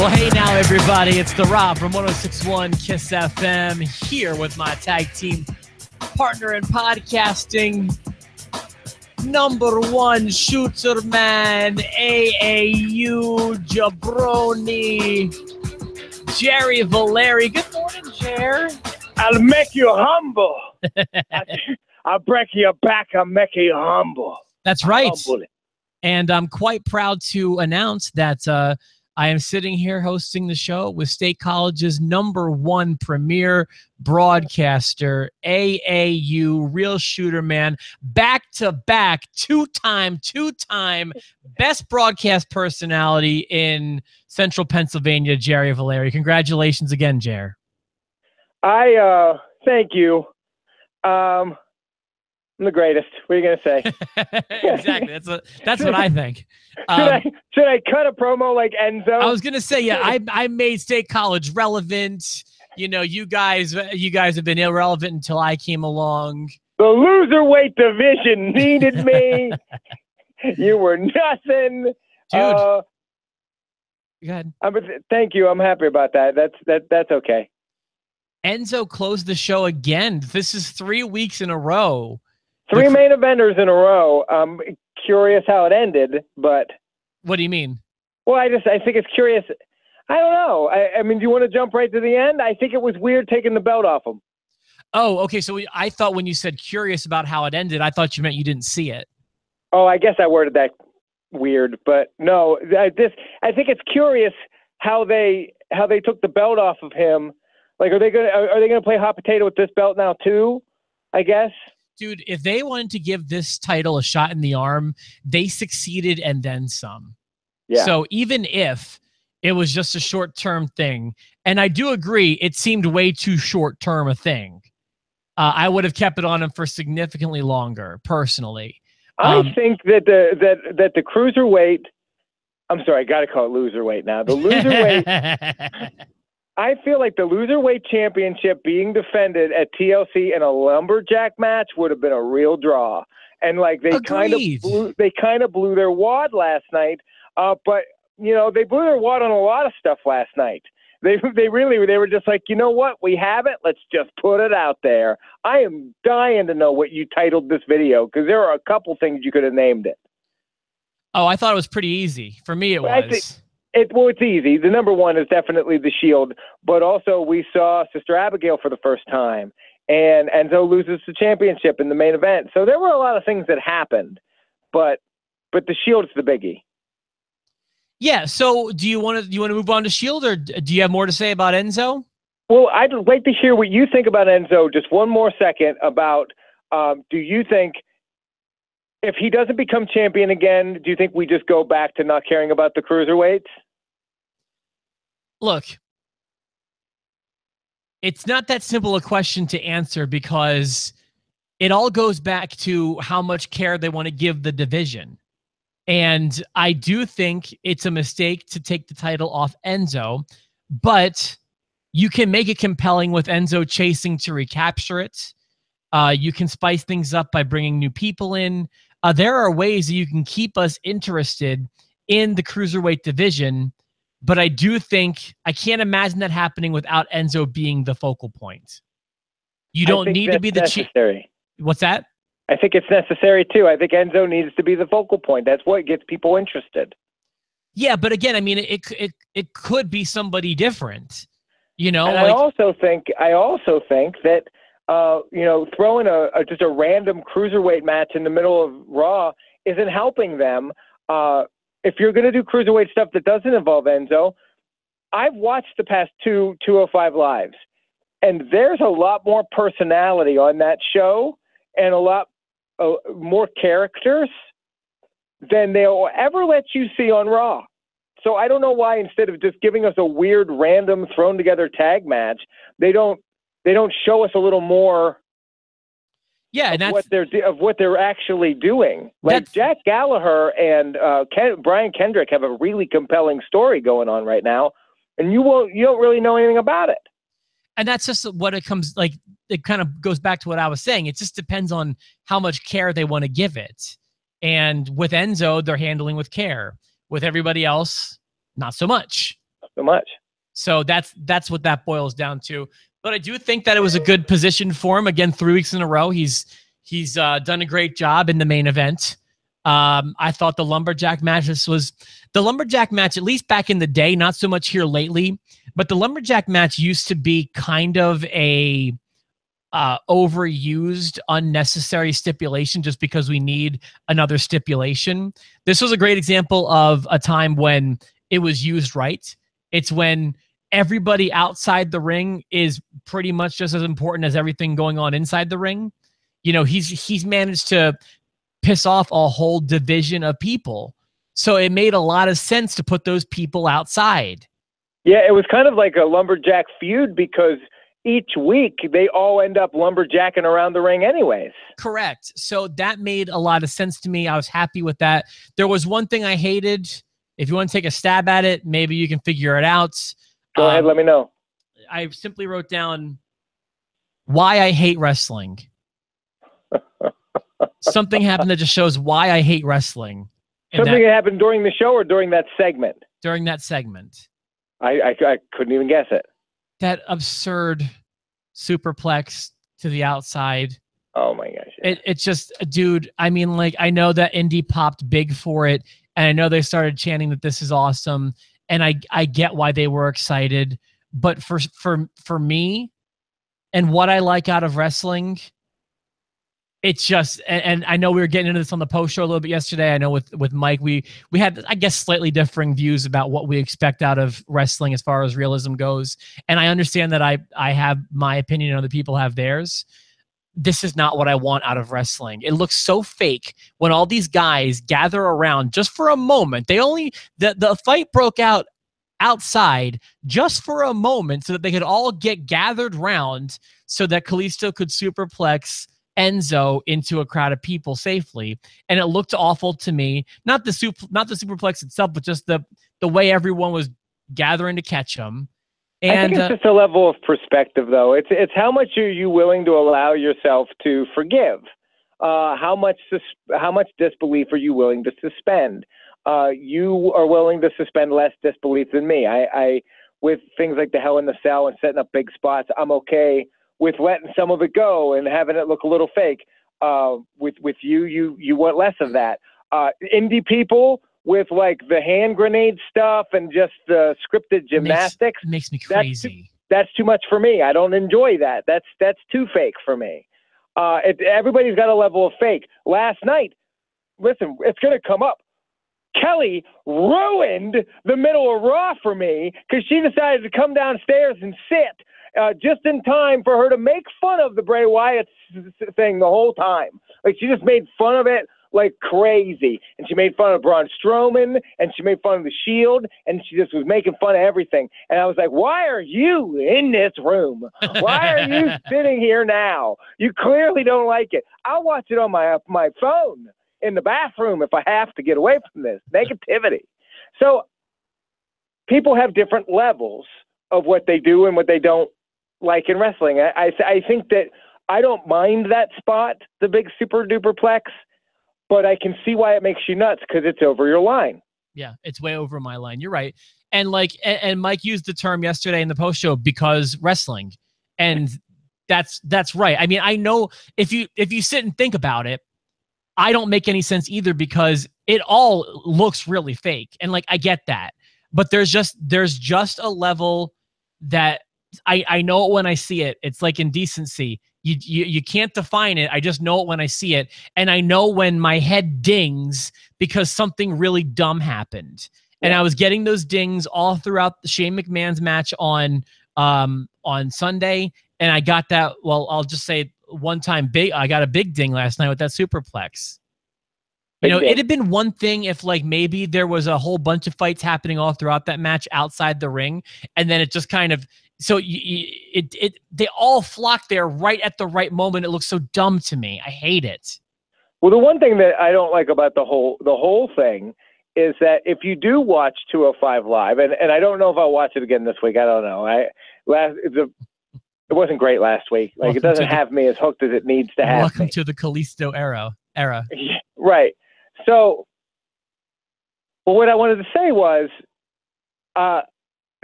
Well, hey now, everybody. It's the Rob from 106.1 Kiss FM here with my tag team partner in podcasting, number one shooter man, AAU jabroni, Jerry Valeri. Good morning, Jer. I'll make you humble. I'll break your back. I'll make you humble. That's right. Humble. And I'm quite proud to announce that I am sitting here hosting the show with State College's number one premier broadcaster, AAU, real shooter man, back-to-back, two-time best broadcast personality in Central Pennsylvania, Jerry Valeri. Congratulations again, Jer. Thank you. I'm the greatest. What are you going to say? Exactly. That's what I think. Should I cut a promo like Enzo? I was going to say, yeah, I made State College relevant. You know, you guys have been irrelevant until I came along. The Loserweight Division needed me. You were nothing. Dude. Go ahead. Thank you. I'm happy about that. That's okay. Enzo closed the show again. This is 3 weeks in a row. Three main eventers in a row. I'm curious how it ended, but... What do you mean? Well, I think it's curious. I don't know. I mean, do you want to jump right to the end? I think it was weird taking the belt off him. Oh, okay. So I thought when you said curious about how it ended, I thought you meant you didn't see it. Oh, I guess I worded that weird, but no. I think it's curious how they took the belt off of him. Like, are they gonna play hot potato with this belt now too? I guess. Dude, if they wanted to give this title a shot in the arm, they succeeded and then some. Yeah. So even if it was just a short-term thing, and I do agree, it seemed way too short-term a thing. I would have kept it on him for significantly longer, personally. I think that the cruiserweight. I'm sorry, I got to call it loserweight now. The loserweight. I feel like the Loserweight Championship being defended at TLC in a Lumberjack match would have been a real draw. And like they kind of blew their wad last night. But you know, they blew their wad on a lot of stuff last night. They were just like, you know what, we have it. Let's just put it out there. I am dying to know what you titled this video because there are a couple things you could have named it. Oh, I thought it was pretty easy. For me, it was. It's easy. The number one is definitely the Shield, but also we saw Sister Abigail for the first time, and Enzo loses the championship in the main event. So there were a lot of things that happened, but the Shield's the biggie. Yeah. So do you want to move on to Shield, or do you have more to say about Enzo? Well, I'd like to hear what you think about Enzo. Just one more second about. Do you think? If he doesn't become champion again, do you think we just go back to not caring about the cruiserweights? Look, it's not that simple a question to answer because it all goes back to how much care they want to give the division. And I do think it's a mistake to take the title off Enzo, but you can make it compelling with Enzo chasing to recapture it. You can spice things up by bringing new people in. There are ways that you can keep us interested in the Cruiserweight division, but I do think I can't imagine that happening without Enzo being the focal point. You don't need to be the necessary. What's that? I think it's necessary too. I think Enzo needs to be the focal point. That's what gets people interested. Yeah, but again, I mean, it could be somebody different. You know, and I also think that. You know, throwing just a random cruiserweight match in the middle of Raw isn't helping them. If you're going to do cruiserweight stuff that doesn't involve Enzo, I've watched the past 205 Lives, and there's a lot more personality on that show and a lot more characters than they'll ever let you see on Raw. So I don't know why instead of just giving us a weird, random, thrown together tag match, they don't show us a little more of what they're actually doing. Like Jack Gallagher and Brian Kendrick have a really compelling story going on right now, and you don't really know anything about it. And that's just what it comes like. It kind of goes back to what I was saying. It just depends on how much care they want to give it. And with Enzo, they're handling with care. With everybody else, not so much. so much. So that's what that boils down to. But I do think that it was a good position for him. Again, 3 weeks in a row, he's done a great job in the main event. I thought the Lumberjack match, the Lumberjack match, at least back in the day, not so much here lately, but the Lumberjack match used to be kind of a overused, unnecessary stipulation just because we need another stipulation. This was a great example of a time when it was used right. It's when everybody outside the ring is pretty much just as important as everything going on inside the ring. You know, he's managed to piss off a whole division of people. So it made a lot of sense to put those people outside. Yeah, it was kind of like a Lumberjack feud because each week they all end up lumberjacking around the ring anyways. Correct. So that made a lot of sense to me. I was happy with that. There was one thing I hated. If you want to take a stab at it, maybe you can figure it out. Go ahead, let me know. I simply wrote down why I hate wrestling. Something happened that just shows why I hate wrestling. Something that happened during the show or during that segment? During that segment. I couldn't even guess it. That absurd superplex to the outside. Oh my gosh. Yeah. It's just, dude, I mean, like, I know that Indy popped big for it, and I know they started chanting that this is awesome, and I get why they were excited, but for me and what I like out of wrestling, it's just, and I know we were getting into this on the post show a little bit yesterday. I know with Mike, we had, I guess, slightly differing views about what we expect out of wrestling as far as realism goes. And I understand that I have my opinion and other people have theirs. This is not what I want out of wrestling. It looks so fake when all these guys gather around just for a moment. The fight broke out outside just for a moment so that they could all get gathered round so that Kalisto could superplex Enzo into a crowd of people safely, and it looked awful to me. Not the superplex itself, but just the way everyone was gathering to catch him. And I think it's just a level of perspective, though. It's how much are you willing to allow yourself to forgive? How much disbelief are you willing to suspend? You are willing to suspend less disbelief than me. I with things like the Hell in the Cell and setting up big spots, I'm okay with letting some of it go and having it look a little fake. With you want less of that. Indie people with like the hand grenade stuff and just the scripted gymnastics makes me crazy. That's too much for me. I don't enjoy that. That's too fake for me. Everybody's got a level of fake. Last night, listen, it's going to come up. Kelly ruined the middle of Raw for me because she decided to come downstairs and sit just in time for her to make fun of the Bray Wyatt thing the whole time. Like, she just made fun of it like crazy. And she made fun of Braun Strowman, and she made fun of the Shield, and she just was making fun of everything. And I was like, why are you in this room? Why are you sitting here now? You clearly don't like it. I'll watch it on my phone in the bathroom if I have to get away from this negativity. So people have different levels of what they do and what they don't like in wrestling. I think that I don't mind that spot, the big super duper plex, but I can see why it makes you nuts because it's over your line. Yeah, it's way over my line. You're right. And and Mike used the term yesterday in the post show, because wrestling, and that's right. I mean, I know if you sit and think about it, I don't make any sense either because it all looks really fake. And like, I get that, but there's just a level that I know it when I see it. It's like Indecency. You can't define it. I just know it when I see it. And I know when my head dings because something really dumb happened. And I was getting those dings all throughout the Shane McMahon's match on Sunday. And I got that, well, I'll just say one time I got a big ding last night with that superplex. You know, it'd have been one thing if like maybe there was a whole bunch of fights happening all throughout that match outside the ring, and then it just kind of, so they all flocked there right at the right moment. It looks so dumb to me. I hate it. Well, the one thing that I don't like about the whole thing is that if you do watch 205 Live, and I don't know if I'll watch it again this week. I don't know. It wasn't great last week. Like, welcome, it doesn't have me as hooked as it needs to have. Welcome to the Kalisto era. Yeah, right. So, well, what I wanted to say was,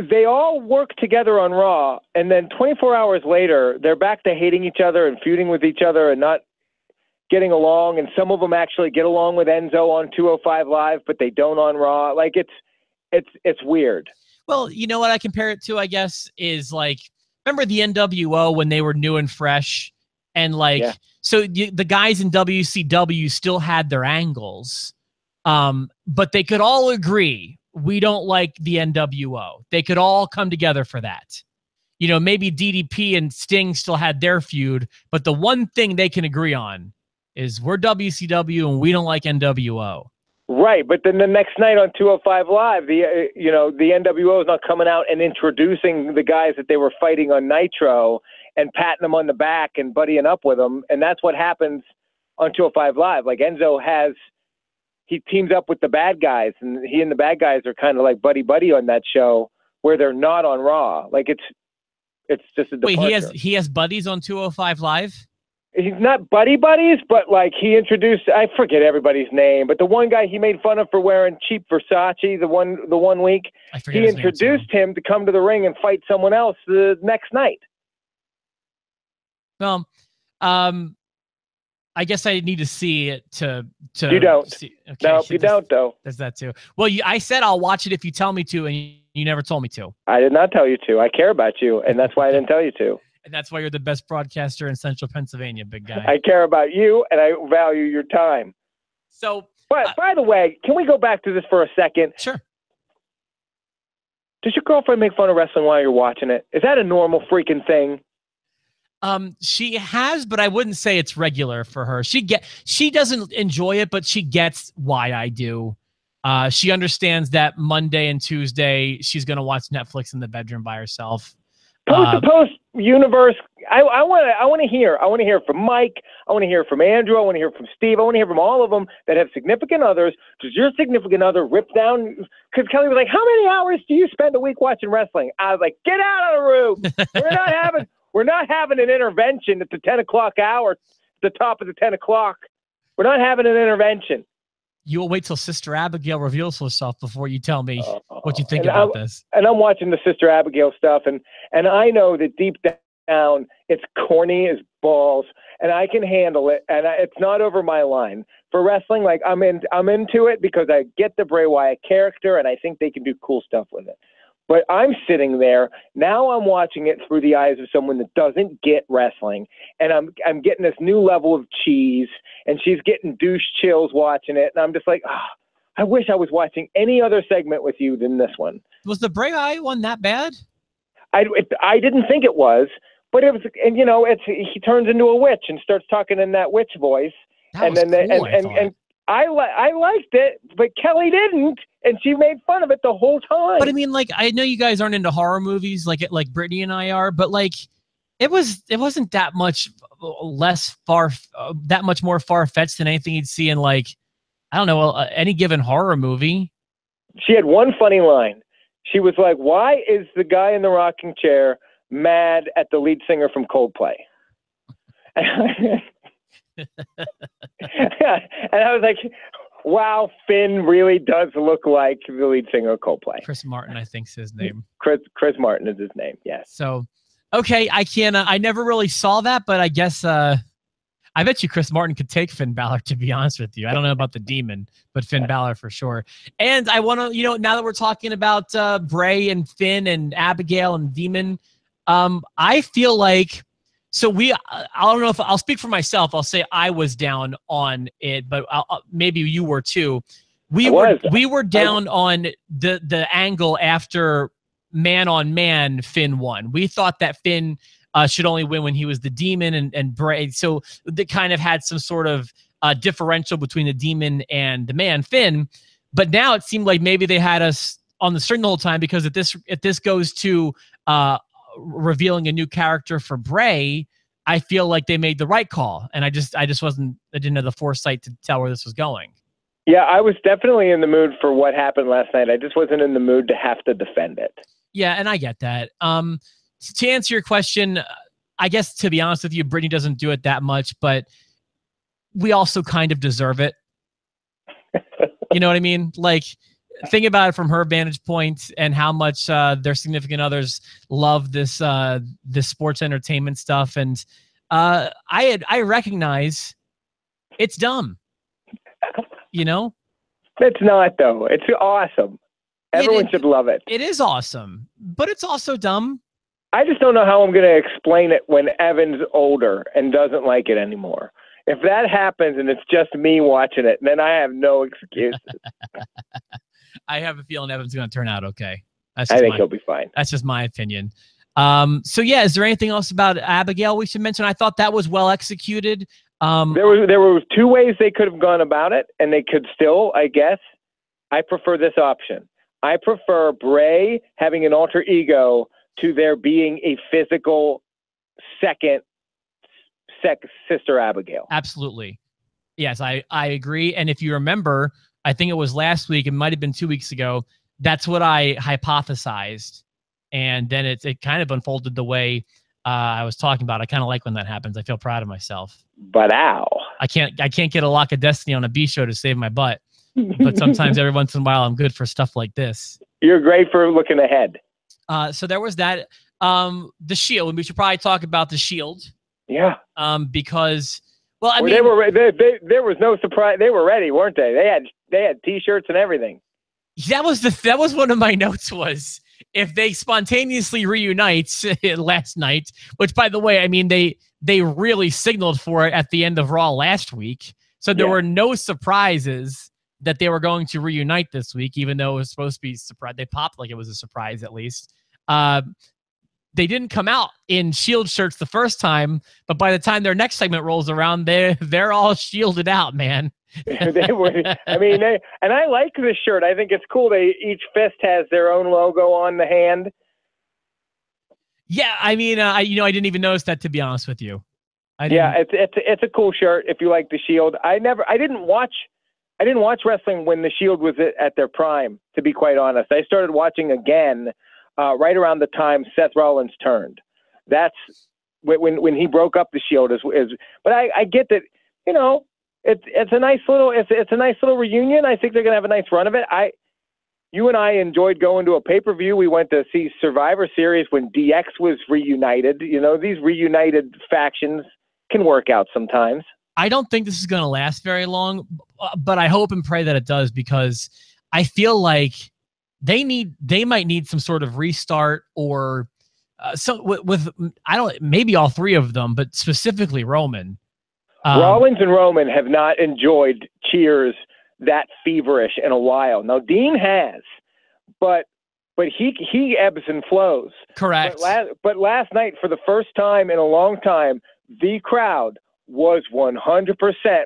they all work together on Raw, and then 24 hours later, they're back to hating each other and feuding with each other and not getting along. And some of them actually get along with Enzo on 205 Live, but they don't on Raw. Like it's weird. Well, you know what I compare it to, I guess, is like, remember the NWO when they were new and fresh? And like, so the guys in WCW still had their angles, but they could all agree, we don't like the NWO. They could all come together for that. You know, maybe DDP and Sting still had their feud, but the one thing they can agree on is we're WCW and we don't like NWO. Right, but then the next night on 205 Live, the NWO is not coming out and introducing the guys that they were fighting on Nitro and patting them on the back and buddying up with them, and that's what happens on 205 Live. Like Enzo he teams up with the bad guys, and he and the bad guys are kind of like buddy on that show where they're not on Raw. Like it's just a departure. Wait, he has buddies on 205 Live? He's not buddies, but like he introduced, I forget everybody's name, but the one guy he made fun of for wearing cheap Versace the one week, he introduced him to come to the ring and fight someone else the next night. Well, I guess I need to see it to you don't. See. Okay, no, you don't though. There's that too. Well, I said I'll watch it if you tell me to, and you never told me to. I did not tell you to. I care about you, and that's why I didn't tell you to. And that's why you're the best broadcaster in Central Pennsylvania, big guy. I care about you, and I value your time. So, but by the way, can we go back to this for a second? Sure. Does your girlfriend make fun of wrestling while you're watching it? Is that a normal freaking thing? She has, but I wouldn't say it's regular for her. She doesn't enjoy it, but she gets why I do. She understands that Monday and Tuesday she's going to watch Netflix in the bedroom by herself. Post universe. I want to hear. I want to hear from Mike. I want to hear from Andrew. I want to hear from Steve. I want to hear from all of them that have significant others. Does your significant other rip down? Because Kelly was like, "How many hours do you spend a week watching wrestling?" I was like, "Get out of the room. We're not having an intervention at the 10 o'clock hour, the top of the 10 o'clock. We're not having an intervention." You'll wait till Sister Abigail reveals herself before you tell me what you think about this. And I'm watching the Sister Abigail stuff, and I know that deep down it's corny as balls, and I can handle it, and it's not over my line. For wrestling, like I'm into it because I get the Bray Wyatt character, and I think they can do cool stuff with it. But I'm sitting there now. I'm watching it through the eyes of someone that doesn't get wrestling, and I'm getting this new level of cheese, and she's getting douche chills watching it, and I'm just like, I wish I was watching any other segment with you than this one. Was the Bray Wyatt one that bad? I didn't think it was, but it was, and he turns into a witch and starts talking in that witch voice, and I liked it, but Kelly didn't. And she made fun of it the whole time. But I mean, like, I know you guys aren't into horror movies like Brittany and I are, but like, it wasn't that much that much more far-fetched than anything you'd see in, like, I don't know, any given horror movie. She had one funny line. She was like, "Why is the guy in the rocking chair mad at the lead singer from Coldplay?" And I was like, wow, Finn really does look like the lead singer of Coldplay. Chris Martin, I think's his name. Chris Martin is his name, yes. So, okay, I never really saw that, but I guess I bet you Chris Martin could take Finn Balor, to be honest with you. I don't know about the Demon, but Finn Balor for sure. And I want to, now that we're talking about Bray and Finn and Abigail and Demon, I feel like, I don't know if I'll speak for myself. I'll say I was down on it, but maybe you were too. We were down on the angle after man-on-man Finn won. We thought that Finn should only win when he was the Demon and Bray. So they kind of had some sort of differential between the Demon and the man Finn. But now it seemed like maybe they had us on the string the whole time, because if this goes to revealing a new character for Bray, I feel like they made the right call, and I didn't have the foresight to tell where this was going. Yeah, I was definitely in the mood for what happened last night. I just wasn't in the mood to have to defend it. Yeah, and I get that. To answer your question, I guess, to be honest with you, Brittany doesn't do it that much, but we also kind of deserve it. You know what I mean? Like, think about it from her vantage point and how much their significant others love this this sports entertainment stuff. And I recognize it's dumb. You know? It's not, though. It's awesome. Everyone should love it. It is awesome, but it's also dumb. I just don't know how I'm going to explain it when Evan's older and doesn't like it anymore. If that happens and it's just me watching it, then I have no excuses. I have a feeling Evan's going to turn out okay. I think he'll be fine. That's just my opinion. So yeah, is there anything else about Abigail we should mention? I thought that was well executed. There were two ways they could have gone about it, and they could still, I guess. I prefer this option. I prefer Bray having an alter ego to there being a physical second sister Abigail. Absolutely. Yes, I agree. And if you remember, I think it was last week, it might have been 2 weeks ago, that's what I hypothesized. And then it kind of unfolded the way I was talking about. I kind of like when that happens. I feel proud of myself. But ow. I can't get a Lock of Destiny on a B show to save my butt. But sometimes every once in a while I'm good for stuff like this. You're great for looking ahead. So there was that. The Shield, and we should probably talk about the Shield. Yeah. Because, well, I mean, there was no surprise. They were ready, weren't they? They had T-shirts and everything. That was one of my notes. Was if they spontaneously reunite last night, which, by the way, I mean they really signaled for it at the end of Raw last week, so there were no surprises that they were going to reunite this week, even though it was supposed to be surprise. They popped like it was a surprise, at least. They didn't come out in Shield shirts the first time, but by the time their next segment rolls around, they're all shielded out, man. They were. I mean, and I like this shirt. I think it's cool. Each fist has their own logo on the hand. Yeah, I mean, I didn't even notice that, to be honest with you. It's a cool shirt if you like the Shield. I didn't watch wrestling when the Shield was at their prime, to be quite honest. I started watching again right around the time Seth Rollins turned. That's when he broke up the Shield. But I get that, you know, it's a nice little reunion. I think they're gonna have a nice run of it. You and I enjoyed going to a pay-per-view. We went to see Survivor Series when DX was reunited. You know, these reunited factions can work out sometimes. I don't think this is going to last very long, but I hope and pray that it does, because I feel like they might need some sort of restart, or maybe all three of them, but specifically Roman. Rollins and Roman have not enjoyed cheers that feverish in a while. Now Dean has, but he ebbs and flows. Correct. But last night, for the first time in a long time, the crowd was 100%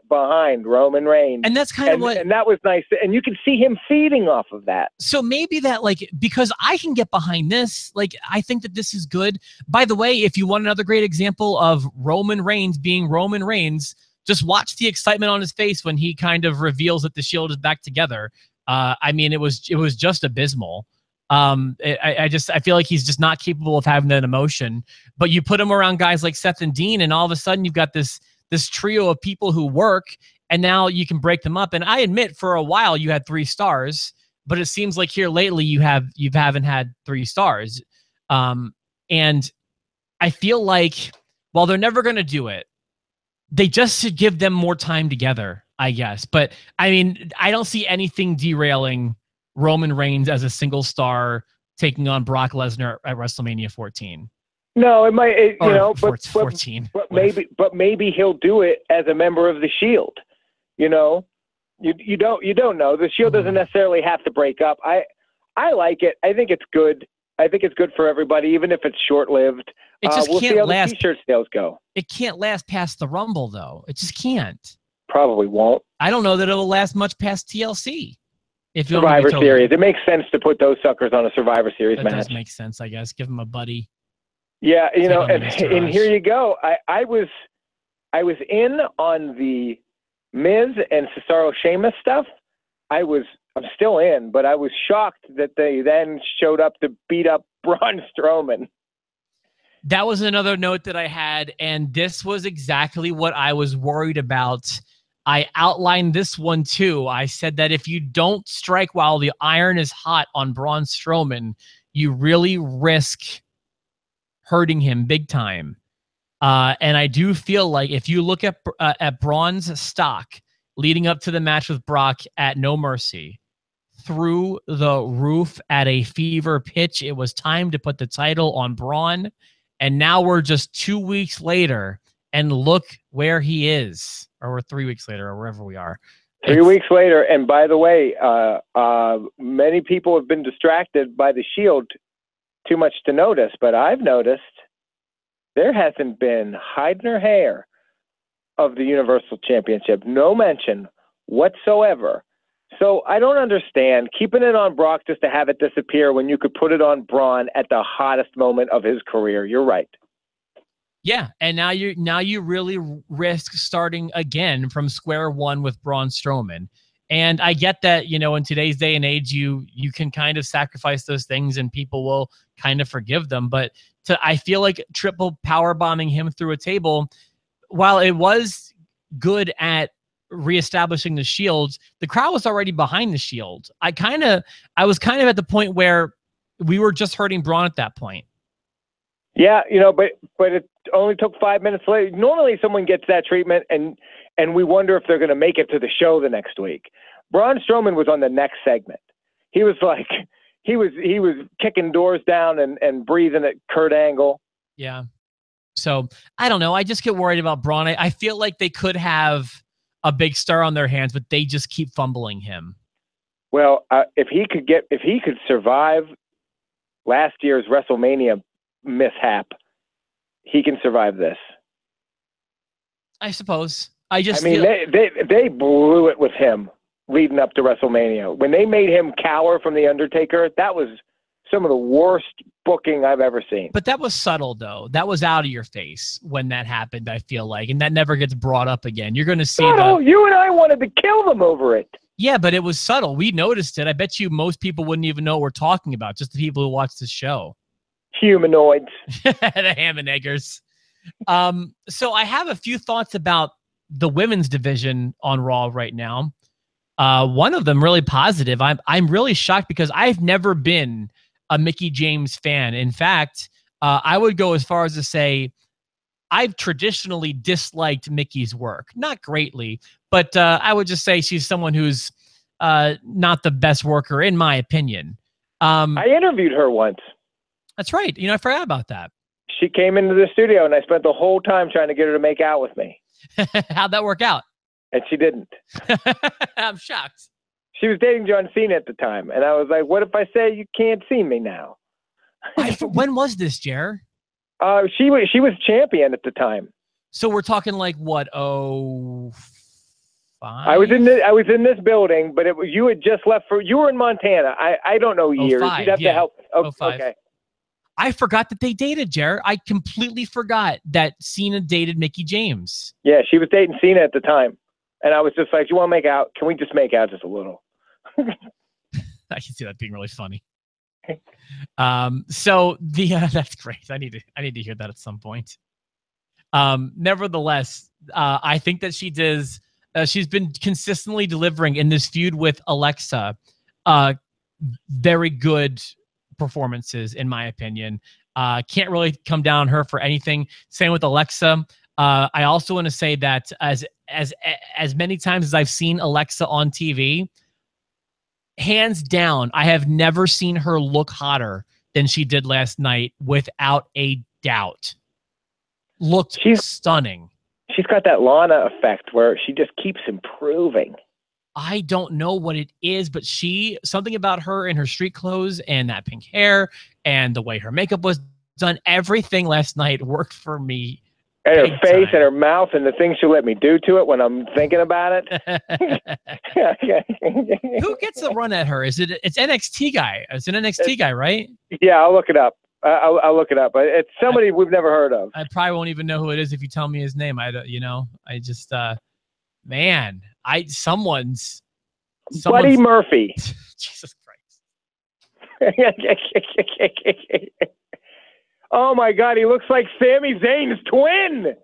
behind Roman Reigns. And that's kind of what... And that was nice. And you can see him feeding off of that. So maybe that, like, because I can get behind this, like, I think that this is good. By the way, if you want another great example of Roman Reigns being Roman Reigns, just watch the excitement on his face when he kind of reveals that the Shield is back together. I mean, it was just abysmal. I feel like he's just not capable of having that emotion. But you put him around guys like Seth and Dean, and all of a sudden you've got this trio of people who work, and now you can break them up. And I admit, for a while you had 3 stars, but it seems like here lately you haven't had 3 stars. And I feel like, while they're never going to do it, they just should give them more time together, I guess. But I mean, I don't see anything derailing Roman Reigns as a single star taking on Brock Lesnar at WrestleMania 14. No, it might, but 14. But maybe he'll do it as a member of the Shield. You know, you don't know. The Shield doesn't necessarily have to break up. I like it. I think it's good. I think it's good for everybody, even if it's short-lived. It just we'll can't see how last. The T-shirt sales go. It can't last past the Rumble, though. It just can't. Probably won't. I don't know that it'll last much past TLC. If you Survivor Series, it makes sense to put those suckers on a Survivor Series match. That does make sense, I guess. Give them a buddy. Yeah, you know, and here you go. I was in on the Miz and Cesaro Sheamus stuff. I'm still in, but I was shocked that they then showed up to beat up Braun Strowman. That was another note that I had, and this was exactly what I was worried about I outlined this one too. I said that if you don't strike while the iron is hot on Braun Strowman, you really risk hurting him big time. And I do feel like if you look at Braun's stock leading up to the match with Brock at No Mercy, through the roof at a fever pitch, it was time to put the title on Braun. And now we're just 2 weeks later, and look where he is. Or we're 3 weeks later, or wherever we are. 3 weeks later, and by the way, many people have been distracted by the Shield too much to notice, but I've noticed there hasn't been hide nor hair of the Universal Championship. No mention whatsoever. So I don't understand keeping it on Brock just to have it disappear when you could put it on Braun at the hottest moment of his career. You're right. Yeah, and now you really risk starting again from square one with Braun Strowman. And I get that, you know, in today's day and age, you can kind of sacrifice those things and people will kind of forgive them. But I feel like triple power bombing him through a table, while it was good at reestablishing the Shields, the crowd was already behind the Shield. I was kind of at the point where we were just hurting Braun at that point. Yeah, you know, but it only took 5 minutes later. Normally someone gets that treatment and we wonder if they're going to make it to the show the next week. Braun Strowman was on the next segment. He was like, he was kicking doors down and breathing at Kurt Angle. Yeah. So I don't know. I just get worried about Braun. I feel like they could have a big star on their hands, but they just keep fumbling him. Well, if he could survive last year's WrestleMania mishap, he can survive this. I suppose. They blew it with him leading up to WrestleMania. When they made him cower from The Undertaker, that was some of the worst booking I've ever seen. But that was subtle, though. That was out of your face when that happened, I feel like. And that never gets brought up again. You're going to see you and I wanted to kill them over it. Yeah, but it was subtle. We noticed it. I bet you most people wouldn't even know what we're talking about, just the people who watch this show. Humanoids. The ham and eggers. So I have a few thoughts about the women's division on Raw right now. One of them really positive. I'm really shocked because I've never been a Mickie James fan. In fact, I would go as far as to say I've traditionally disliked Mickey's work. Not greatly, but I would just say she's someone who's not the best worker, in my opinion. I interviewed her once. That's right. You know, I forgot about that. She came into the studio, and I spent the whole time trying to get her to make out with me. How'd that work out? And she didn't. I'm shocked. She was dating John Cena at the time, and I was like, what if I say you can't see me now? When was this, Jer? She was champion at the time. So we're talking like what? 05? I was in this building, but you had just left you were in Montana. I don't know years. 05, You'd have to help. Oh, 05. Okay. I forgot that they dated, Jer. I completely forgot that Cena dated Mickie James. Yeah, she was dating Cena at the time. And I was just like, you want to make out? Can we just make out just a little? I can see that being really funny. So that's great. I need to hear that at some point. Nevertheless, I think that she's been consistently delivering in this feud with Alexa. Very good performances, in my opinion. Can't really come down on her for anything. Same with Alexa. I also want to say that as many times as I've seen Alexa on TV, hands down, I have never seen her look hotter than she did last night, without a doubt. Looked stunning. She's got that Lana effect where she just keeps improving. I don't know what it is, but something about her in her street clothes and that pink hair and the way her makeup was done, everything last night worked for me. And her face and her mouth and the things she let me do to it when I'm thinking about it. Who gets the run at her? It's NXT guy. It's an NXT guy, right? Yeah, I'll look it up. I'll look it up. It's somebody we've never heard of. I probably won't even know who it is if you tell me his name. Someone's Buddy Murphy. Jesus Christ. Oh my God, he looks like Sami Zayn's twin.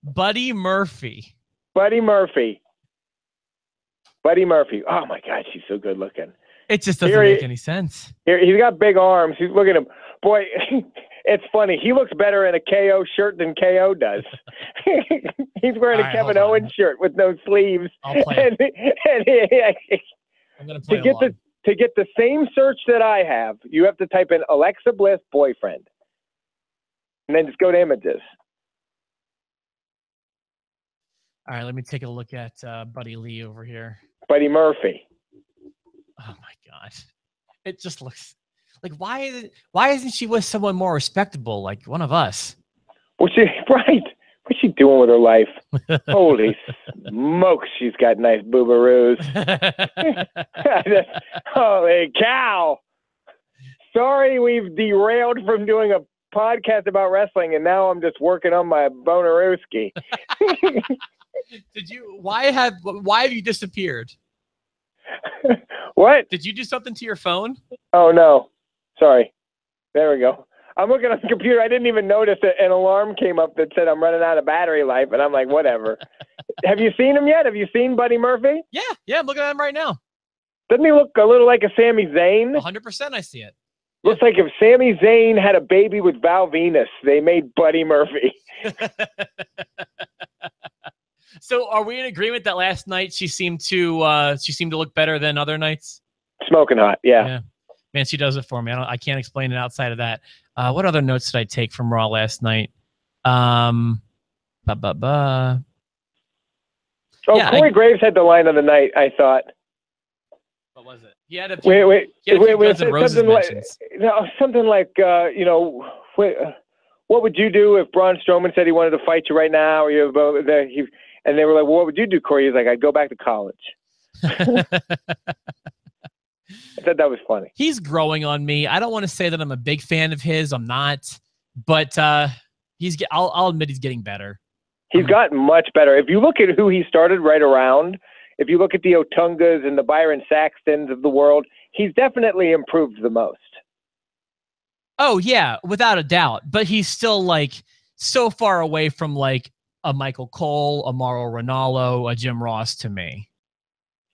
Buddy Murphy. Buddy Murphy. Buddy Murphy. Oh my God, she's so good looking. It just doesn't make any sense. He's got big arms. Look at him. Boy, it's funny. He looks better in a KO shirt than KO does. He's wearing a Kevin Owens shirt with no sleeves. I'll play it. I'm gonna play to get the same search that I have, you have to type in Alexa Bliss boyfriend. And then just go to images. All right, let me take a look at Buddy Lee over here. Buddy Murphy. Oh my God. It just looks like, why isn't she with someone more respectable, like one of us? Right. What's she doing with her life? Holy smokes, she's got nice boobaroos. Holy cow. Sorry we've derailed from doing a podcast about wrestling, and now I'm just working on my bonerooski. Why have you disappeared? What? Did you do something to your phone? Oh, no. Sorry. There we go. I'm looking at the computer. I didn't even notice that an alarm came up that said I'm running out of battery life, and I'm like, whatever. Have you seen him yet? Have you seen Buddy Murphy? Yeah, I'm looking at him right now. Doesn't he look a little like a Sami Zayn? 100% I see it. Looks like if Sami Zayn had a baby with Val Venus, they made Buddy Murphy. So are we in agreement that last night she seemed to look better than other nights? Smoking hot, yeah. Man, she does it for me. I can't explain it outside of that. What other notes did I take from Raw last night? Oh, yeah, Corey Graves had the line of the night, I thought. What was it? He had a wait. Something like, what would you do if Braun Strowman said he wanted to fight you right now? And they were like, well, what would you do, Corey? He's like, I'd go back to college. I thought that was funny. He's growing on me. I don't want to say that I'm a big fan of his. I'm not. But I'll admit he's getting better. He's gotten much better. If you look at who he started right around, if you look at the Otungas and the Byron Saxtons of the world, he's definitely improved the most. Oh, yeah, without a doubt. But he's still, like, so far away from, like, a Michael Cole, a Mauro Ranallo, a Jim Ross to me.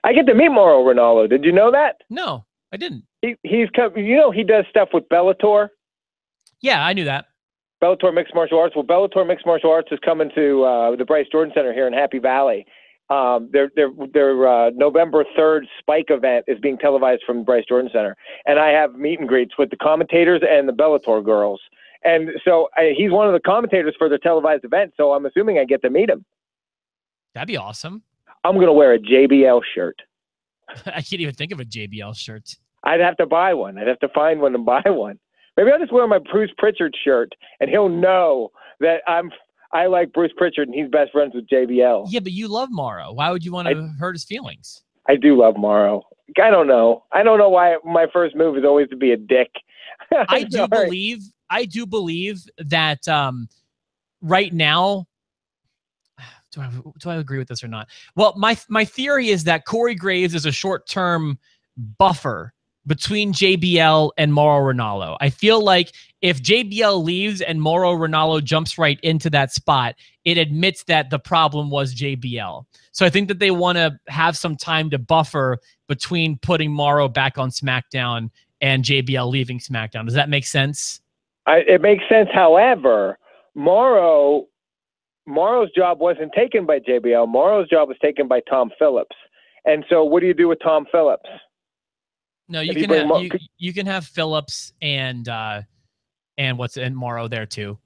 I get to meet Mauro Ranallo. Did you know that? No, I didn't. He's come, he does stuff with Bellator. Yeah, I knew that. Bellator Mixed Martial Arts. Well, Bellator Mixed Martial Arts is coming to the Bryce Jordan Center here in Happy Valley. Their November 3rd Spike event is being televised from the Bryce Jordan Center. And I have meet and greets with the commentators and the Bellator girls. And so he's one of the commentators for the televised event, so I'm assuming I get to meet him. That'd be awesome. I'm going to wear a JBL shirt. I can't even think of a JBL shirt. I'd have to buy one. I'd have to find one and buy one. Maybe I'll just wear my Bruce Pritchard shirt, and he'll know that I like Bruce Pritchard, and he's best friends with JBL. Yeah, but you love Mauro. Why would you want to hurt his feelings? I do love Mauro. I don't know. I don't know why my first move is always to be a dick. I do believe that right now, do I agree with this or not? Well, my theory is that Corey Graves is a short-term buffer between JBL and Mauro Ranallo. I feel like if JBL leaves and Mauro Ranallo jumps right into that spot, it admits that the problem was JBL. So I think that they want to have some time to buffer between putting Mauro back on SmackDown and JBL leaving SmackDown. Does that make sense? It makes sense. However, Mauro's job wasn't taken by JBL. Mauro's job was taken by Tom Phillips. And so what do you do with Tom Phillips? No, you can have Phillips and Mauro there too.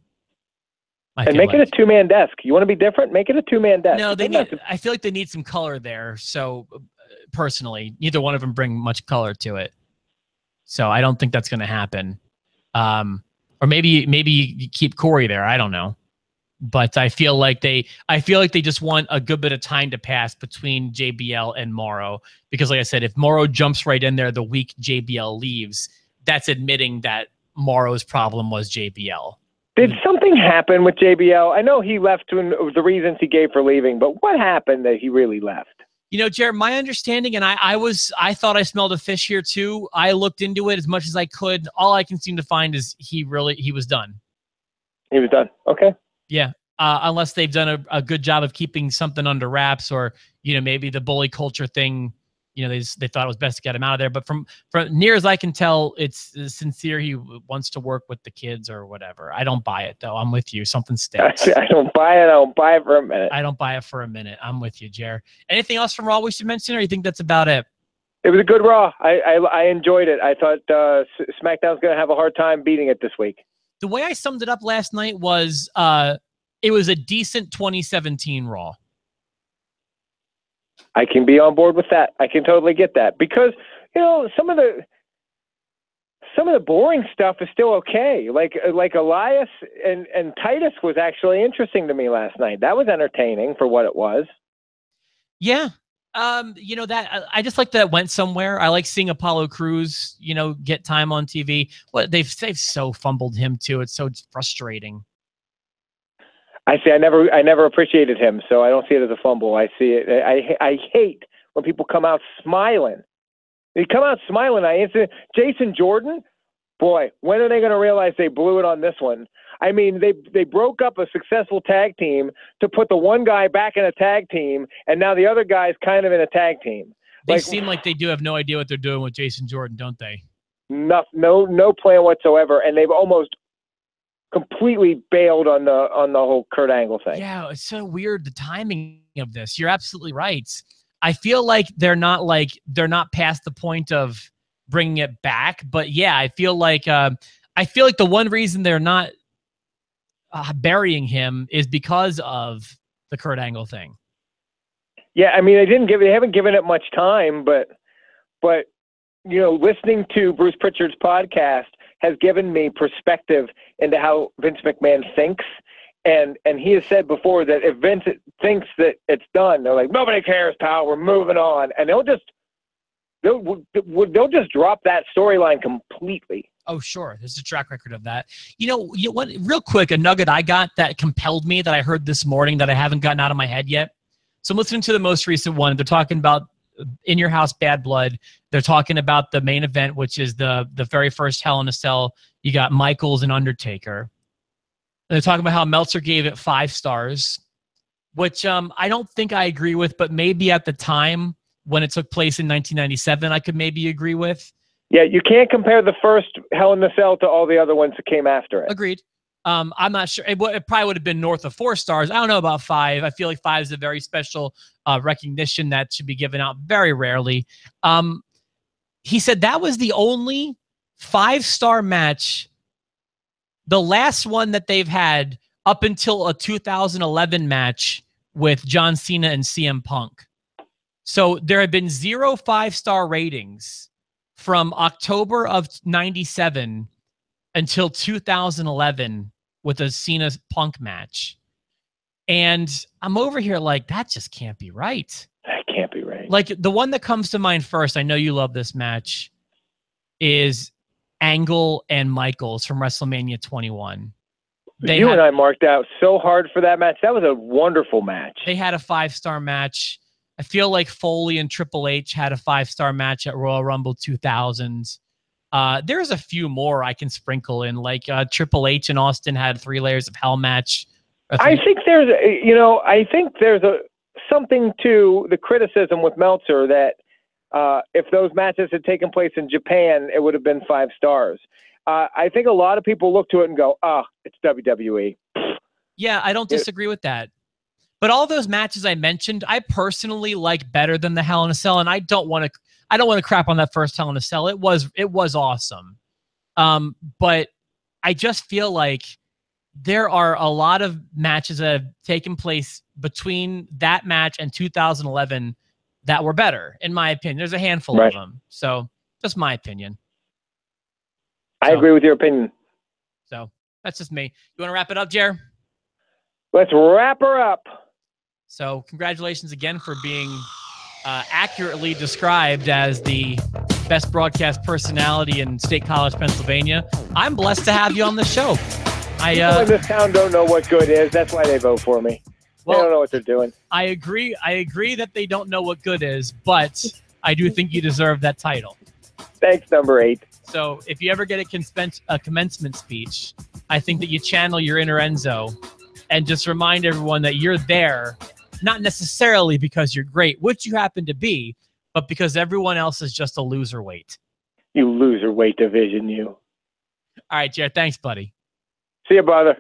And make it a two-man desk. You want to be different? Make it a two-man desk. No, I feel like they need some color there. So personally, neither one of them bring much color to it. So I don't think that's going to happen. Or maybe you keep Corey there. I don't know. But I feel like they just want a good bit of time to pass between JBL and Mauro, because like I said, if Mauro jumps right in there the week JBL leaves, that's admitting that Mauro's problem was JBL. Did something happen with JBL? I know he left the reasons he gave for leaving, but what happened that he really left? You know, Jared, my understanding, and I thought I smelled a fish here too. I looked into it as much as I could. All I can seem to find is he was done. He was done. Okay. Yeah. unless they've done a good job of keeping something under wraps, or maybe the bully culture thing. They thought it was best to get him out of there. But from near as I can tell, it's sincere. He wants to work with the kids or whatever. I don't buy it, though. I'm with you. Something stinks. I don't buy it. I don't buy it for a minute. I don't buy it for a minute. I'm with you, Jer. Anything else from Raw we should mention, or you think that's about it? It was a good Raw. I enjoyed it. I thought SmackDown's going to have a hard time beating it this week. The way I summed it up last night was it was a decent 2017 Raw. I can be on board with that. I can totally get that, because some of the boring stuff is still okay. Like Elias and Titus was actually interesting to me last night. That was entertaining for what it was. Yeah. That I just like that it went somewhere. I like seeing Apollo Crews, get time on TV. Well, they've so fumbled him too. It's so frustrating. I see. I never appreciated him, so I don't see it as a fumble. I see it. I hate when people come out smiling. They come out smiling. Jason Jordan, boy, when are they going to realize they blew it on this one? I mean, they broke up a successful tag team to put the one guy back in a tag team, and now the other guy's kind of in a tag team. They seem like they do have no idea what they're doing with Jason Jordan, don't they? No plan whatsoever, and they've almost completely bailed on the whole Kurt Angle thing. Yeah, it's so weird, the timing of this. You're absolutely right. I feel like they're not past the point of bringing it back, but yeah, I feel like the one reason they're not burying him is because of the Kurt Angle thing. Yeah, I mean, they haven't given it much time, but listening to Bruce Pritchard's podcast has given me perspective into how Vince McMahon thinks. And he has said before that if Vince thinks that it's done, they're like, nobody cares, pal, we're moving on. And they'll just drop that storyline completely. Oh, sure. There's a track record of that. You know what? Real quick, a nugget I got that compelled me that I heard this morning that I haven't gotten out of my head yet. So I'm listening to the most recent one. They're talking about In Your House, Bad Blood. They're talking about the main event, which is the very first Hell in a Cell. You got Michaels and Undertaker. And they're talking about how Meltzer gave it 5 stars, which I don't think I agree with, but maybe at the time when it took place in 1997, I could maybe agree with. Yeah, you can't compare the first Hell in a Cell to all the other ones that came after it. Agreed. I'm not sure. It probably would have been north of 4 stars. I don't know about 5. I feel like 5 is a very special recognition that should be given out very rarely. He said that was the only 5-star match, the last one that they've had up until a 2011 match with John Cena and CM Punk. So there have been 0 5-star ratings from October of 97 until 2011 with a Cena Punk match. And I'm over here like, that just can't be right. That can't be right. Like, the one that comes to mind first, I know you love this match, is Angle and Michaels from WrestleMania 21. And I marked out so hard for that match. That was a wonderful match. They had a 5-star match. I feel like Foley and Triple H had a 5-star match at Royal Rumble 2000. There's a few more I can sprinkle in, like Triple H and Austin had 3 Layers of Hell match. I think there's something to the criticism with Meltzer that if those matches had taken place in Japan, it would have been 5 stars. I think a lot of people look to it and go, it's WWE. Yeah, I don't disagree with that. But all those matches I mentioned, I personally like better than the Hell in a Cell, and I don't want to crap on that first Hell in a Cell. It was awesome. But I just feel like there are a lot of matches that have taken place between that match and 2011 that were better, in my opinion. There's a handful of them. So just my opinion. I agree with your opinion. So that's just me. You want to wrap it up, Jer? Let's wrap her up. So congratulations again for being accurately described as the best broadcast personality in State College, Pennsylvania. I'm blessed to have you on the show. People in this town don't know what good is. That's why they vote for me. Well, they don't know what they're doing. I agree that they don't know what good is, but I do think you deserve that title. Thanks, number 8. So if you ever get a commencement speech, I think that you channel your inner Enzo and just remind everyone that you're there, not necessarily because you're great, which you happen to be, but because everyone else is just a loser weight. You loser weight division, you. All right, Jared. Thanks, buddy. See you, brother.